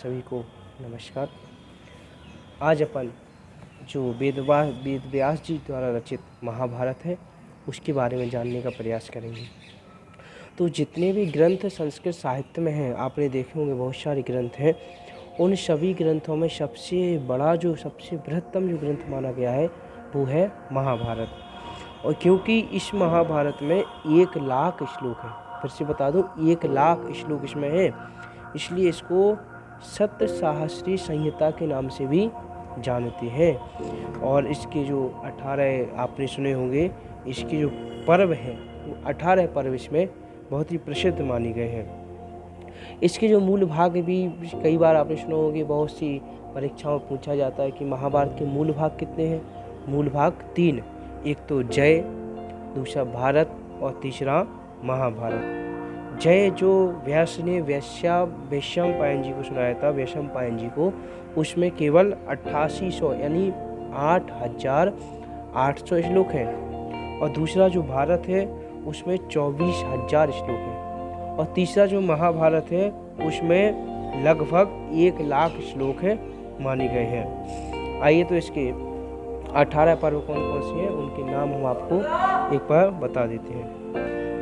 सभी को नमस्कार। आज अपन जो वेद व्यास जी द्वारा रचित महाभारत है उसके बारे में जानने का प्रयास करेंगे। तो जितने भी ग्रंथ संस्कृत साहित्य में हैं, आपने देखे होंगे बहुत सारे ग्रंथ हैं। उन सभी ग्रंथों में सबसे बड़ा सबसे बृहत्तम जो ग्रंथ माना गया है वो है महाभारत। और क्योंकि इस महाभारत में 1,00,000 श्लोक हैं, फिर से बता दूं 1,00,000 श्लोक इसमें है, इसलिए इसको सप्त सहस्री संहिता के नाम से भी जानते हैं। और इसके जो 18 आपने सुने होंगे, इसके जो पर्व हैं वो 18 पर्व इसमें बहुत ही प्रसिद्ध माने गए हैं। इसके जो मूल भाग भी कई बार आपने सुने होंगे, बहुत सी परीक्षाओं में पूछा जाता है कि महाभारत के मूल भाग कितने हैं। मूल भाग 3, एक तो जय, दूसरा भारत और तीसरा महाभारत। जय जो व्यास ने वैशम पायन जी को सुनाया था, वैशम पायन जी को, उसमें केवल 8800 यानी 8,800 श्लोक हैं। और दूसरा जो भारत है उसमें 24,000 श्लोक हैं। और तीसरा जो महाभारत है उसमें लगभग 1,00,000 श्लोक हैं माने गए हैं। आइए तो इसके 18 पर्व कौन कौन से हैं उनके नाम हम आपको एक बार बता देते हैं।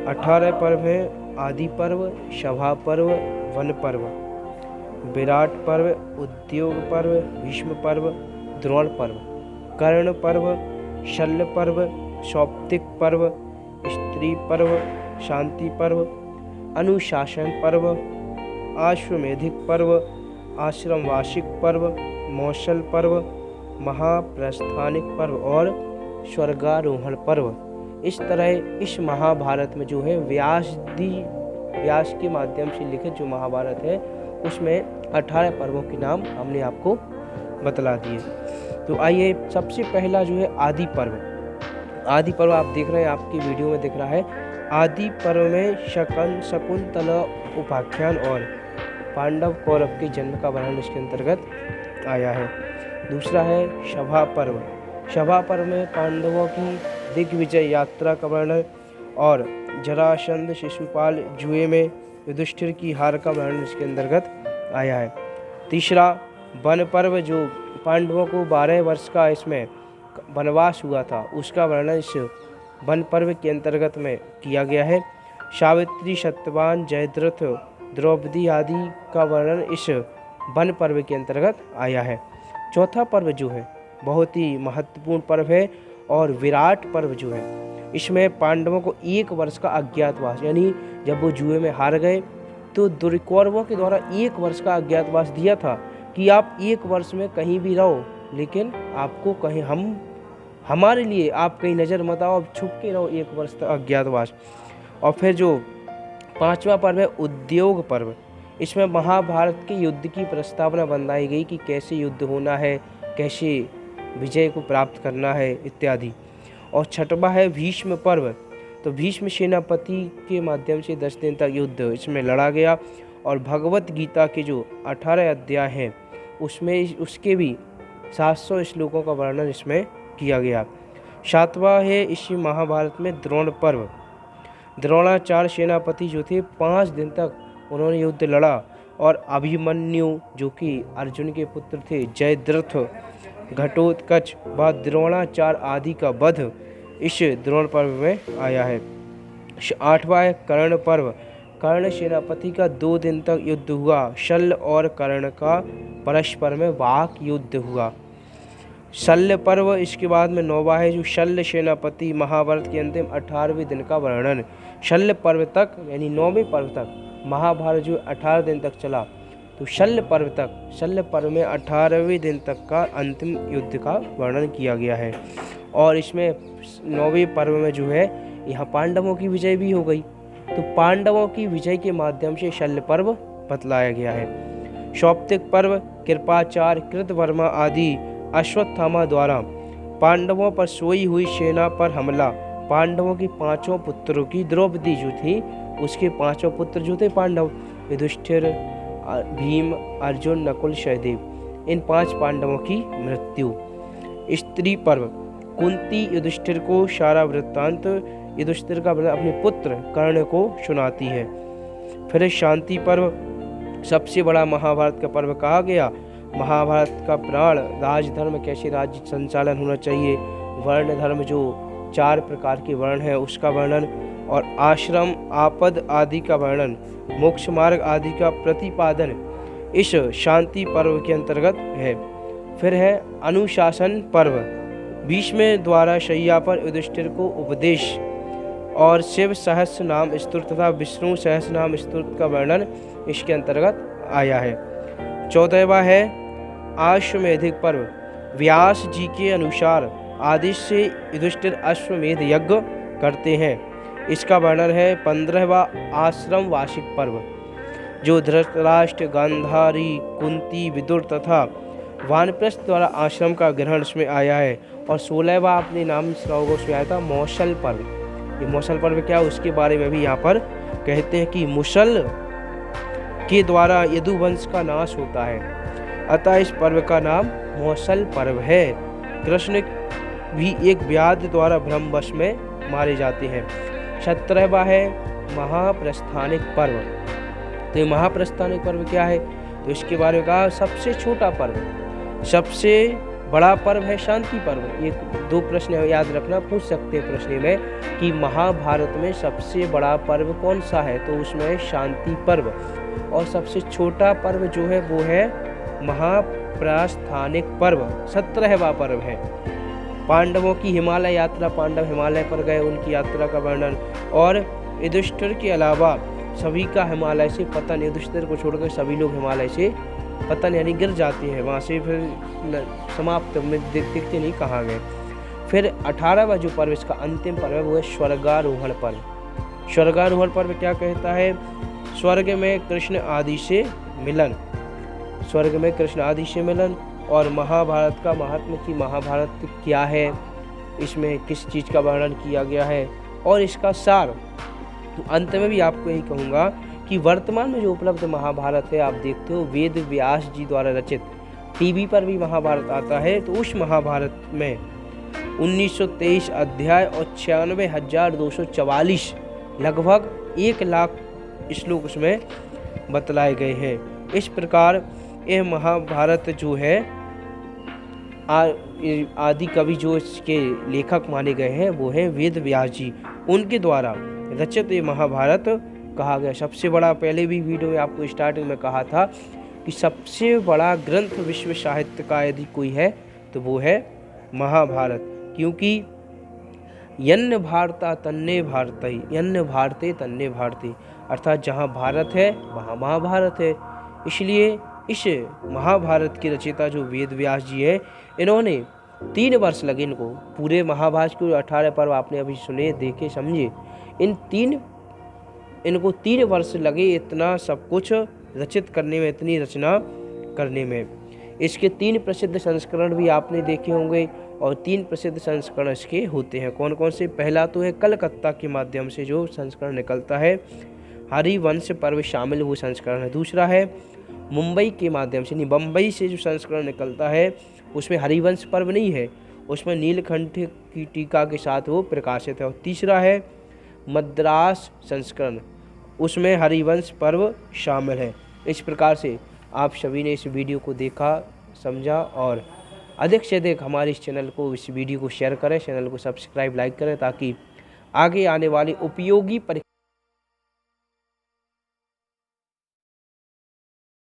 18 पर्व हैं आदि पर्व, सभा पर्व, वन पर्व, विराट पर्व, उद्योग पर्व, भीष्म पर्व, द्रोण पर्व, कर्ण पर्व, शल्य पर्व, सौप्तिक पर्व, स्त्री पर्व, शांति पर्व, अनुशासन पर्व, आश्वमेधिक पर्व, आश्रमवासिक पर्व, मौसल पर्व, महाप्रस्थानिक पर्व और स्वर्गारोहण पर्व। इस तरह इस महाभारत में जो है व्यास के माध्यम से लिखित जो महाभारत है उसमें 18 पर्वों के नाम हमने आपको बतला दिए। तो आइए, सबसे पहला जो है आदि पर्व। आदि पर्व आप देख रहे हैं, आपकी वीडियो में दिख रहा है। आदि पर्व में शकुंतला उपाख्यान और पांडव कौरव के जन्म का वर्णन इसके अंतर्गत आया है। दूसरा है सभा पर्व। सभा पर्व में पांडवों की दिग्विजय यात्रा का वर्णन और जरासंध शिशुपाल जुए में युधिष्ठिर की हार का वर्णन इसके अंतर्गत आया है। तीसरा वन पर्व, जो पांडवों को 12 वर्ष का इसमें वनवास हुआ था उसका वर्णन इस वन पर्व के अंतर्गत में किया गया है। सावित्री, सत्यवान, जयद्रथ, द्रौपदी आदि का वर्णन इस वन पर्व के अंतर्गत आया है। चौथा पर्व जो है बहुत ही महत्वपूर्ण पर्व है और विराट पर्व जो है इसमें पांडवों को 1 वर्ष का अज्ञातवास, यानी जब वो जुए में हार गए तो कौरवों के द्वारा 1 वर्ष का अज्ञातवास दिया था कि आप 1 वर्ष में कहीं भी रहो, लेकिन आपको कहीं हमारे लिए आप कहीं नज़र मत आओ, अब छुप के रहो 1 वर्ष तक अज्ञातवास। और फिर जो 5वां पर्व है उद्योग पर्व। इसमें महाभारत के युद्ध की प्रस्तावना बनाई गई कि कैसे युद्ध होना है, कैसे विजय को प्राप्त करना है इत्यादि। और 6वां है भीष्म पर्व। तो भीष्म सेनापति के माध्यम से 10 दिन तक युद्ध इसमें लड़ा गया और भगवत गीता के जो 18 अध्याय हैं उसमें उसके भी 700 श्लोकों का वर्णन इसमें किया गया। 7वां है इसी महाभारत में द्रोण पर्व। द्रोणाचार्य सेनापति जो थे 5 दिन तक उन्होंने युद्ध लड़ा और अभिमन्यु जो कि अर्जुन के पुत्र थे, जयद्रथ, घटोत्कच व द्रोणाचार्य आदि का वध इस द्रोण पर्व में आया है। 8वां है कर्ण पर्व। कर्ण सेनापति का 2 दिन तक युद्ध हुआ। शल्य और कर्ण का परस्पर में वाक युद्ध हुआ। शल्य पर्व। इसके बाद में 9वां है जो शल्य सेनापति, महाभारत के अंतिम 18वें दिन का वर्णन। शल्य पर्व तक यानी 9वें पर्व तक महाभारत जो 18 दिन तक चला, तो शल्य पर्व में 18वें दिन तक का अंतिम युद्ध का वर्णन किया गया है। और इसमें 9वें पर्व में जो है यहाँ पांडवों की विजय भी हो गई, तो पांडवों की विजय के माध्यम से शल्य पर्व बतलाया गया है। सौप्तिक पर्व। कृपाचार्य, कृतवर्मा आदि अश्वत्थामा द्वारा पांडवों पर सोई हुई सेना पर हमला। पांडवों के 5 पुत्रों की, द्रौपदी जो थी उसके 5 पुत्र जो थे पांडव, युधिष्ठिर, भीम, अर्जुन, नकुल, सहदेव, इन 5 पांडवों की मृत्यु। स्त्री पर्व। कुंती युधिष्ठिर को सारा वृत्तांत युधिष्ठिर का अपने पुत्र कर्ण को सुनाती है। फिर शांति पर्व। सबसे बड़ा महाभारत का पर्व कहा गया। महाभारत का प्राण राजधर्म, कैसे राज्य संचालन होना चाहिए, वर्ण धर्म जो 4 प्रकार के वर्ण हैं उसका वर्णन, और आश्रम आपद आदि का वर्णन, मोक्ष मार्ग आदि का प्रतिपादन इस शांति पर्व के अंतर्गत है। फिर है अनुशासन पर्व। भीष्म द्वारा शैया पर युधिष्ठिर को उपदेश और शिव सहस्र नाम स्तुति तथा विष्णु सहस्र नाम स्तुति का वर्णन इसके अंतर्गत आया है। 14वां है अश्वमेधिक पर्व। व्यास जी के अनुसार आदेश से युधिष्ठिर अश्वमेध यज्ञ करते हैं। इसका वर्णन है। 15वां आश्रम वार्षिक पर्व, जो धृतराष्ट्र, गांधारी, कुंती, विदुर तथा वानप्रस्थ द्वारा आश्रम का ग्रहण इसमें आया है। और 16वां आपने नाम सुना होगा, उसमें आया था मौसल पर्व। ये मौसल पर्व क्या है उसके बारे में भी यहाँ पर कहते हैं कि मुसल के द्वारा यदुवंश का नाश होता है, अतः इस पर्व का नाम मौसल पर्व है। कृष्ण भी एक व्याध द्वारा ब्रह्मवश में मारे जाते हैं। 17वां है महाप्रस्थानिक पर्व। तो ये महाप्रस्थानिक पर्व क्या है, तो इसके बारे में कहा सबसे छोटा पर्व, सबसे बड़ा पर्व है शांति पर्व। ये 2 प्रश्न याद रखना, पूछ सकते हैं प्रश्न में कि महाभारत में सबसे बड़ा पर्व कौन सा है, तो उसमें है शांति पर्व। और सबसे छोटा पर्व जो है वो है महाप्रस्थानिक पर्व, 17वां पर्व है। पांडवों की हिमालय यात्रा, पांडव हिमालय पर गए, उनकी यात्रा का वर्णन। और युधिष्ठिर के अलावा सभी का हिमालय से पतन, युधिष्ठिर को छोड़कर सभी लोग हिमालय से पतन यानी गिर जाते हैं, वहाँ से फिर समाप्त में दिखते नहीं कहाँ गए। फिर 18वां जो पर्व इसका अंतिम पर्व है वो है स्वर्गारोहण पर्व। स्वर्गारोहण पर्व क्या कहता है, स्वर्ग में कृष्ण आदि से मिलन, स्वर्ग में कृष्ण आदि से मिलन। और महाभारत का महात्म्य की महाभारत क्या है, इसमें किस चीज़ का वर्णन किया गया है और इसका सार। तो अंत में भी आपको यही कहूँगा कि वर्तमान में जो उपलब्ध महाभारत है, आप देखते हो वेद व्यास जी द्वारा रचित, टीवी पर भी महाभारत आता है। तो उस महाभारत में 1923 अध्याय और 96,244 लगभग 1 लाख श्लोक उसमें बतलाए गए हैं। इस प्रकार यह महाभारत जो है आदि कवि जो इसके लेखक माने गए हैं वो है वेद व्यास जी, उनके द्वारा रचित ये महाभारत कहा गया। सबसे बड़ा, पहले भी वीडियो में आपको स्टार्टिंग में कहा था कि सबसे बड़ा ग्रंथ विश्व साहित्य का यदि कोई है तो वो है महाभारत, क्योंकि यन्न भारता तन्ने भारतई, यन्न भारते तन्ने भारती, अर्थात जहाँ भारत है वहाँ महाभारत है। इसलिए इस महाभारत के रचयिता जो वेद व्यास जी है, इन्होंने 3 वर्ष लगे इनको पूरे महाभारत के 18 पर्व आपने अभी सुने, देखे, समझे। इनको 3 वर्ष लगे इतना सब कुछ रचित करने में, इतनी रचना करने में। इसके 3 प्रसिद्ध संस्करण भी आपने देखे होंगे और 3 प्रसिद्ध संस्करण इसके होते हैं। कौन कौन से, पहला तो है कलकत्ता के माध्यम से जो संस्करण निकलता है, हरिवंश पर्व शामिल वो संस्करण है। दूसरा है मुंबई के माध्यम से, नहीं बम्बई से जो संस्करण निकलता है उसमें हरिवंश पर्व नहीं है, उसमें नीलकंठ की टीका के साथ वो प्रकाशित है। और तीसरा है मद्रास संस्करण, उसमें हरिवंश पर्व शामिल है। इस प्रकार से आप सभी ने इस वीडियो को देखा, समझा और अधिक से अधिक हमारे इस चैनल को, इस वीडियो को शेयर करें, चैनल को सब्सक्राइब, लाइक करें, ताकि आगे आने वाली उपयोगी परीक्षा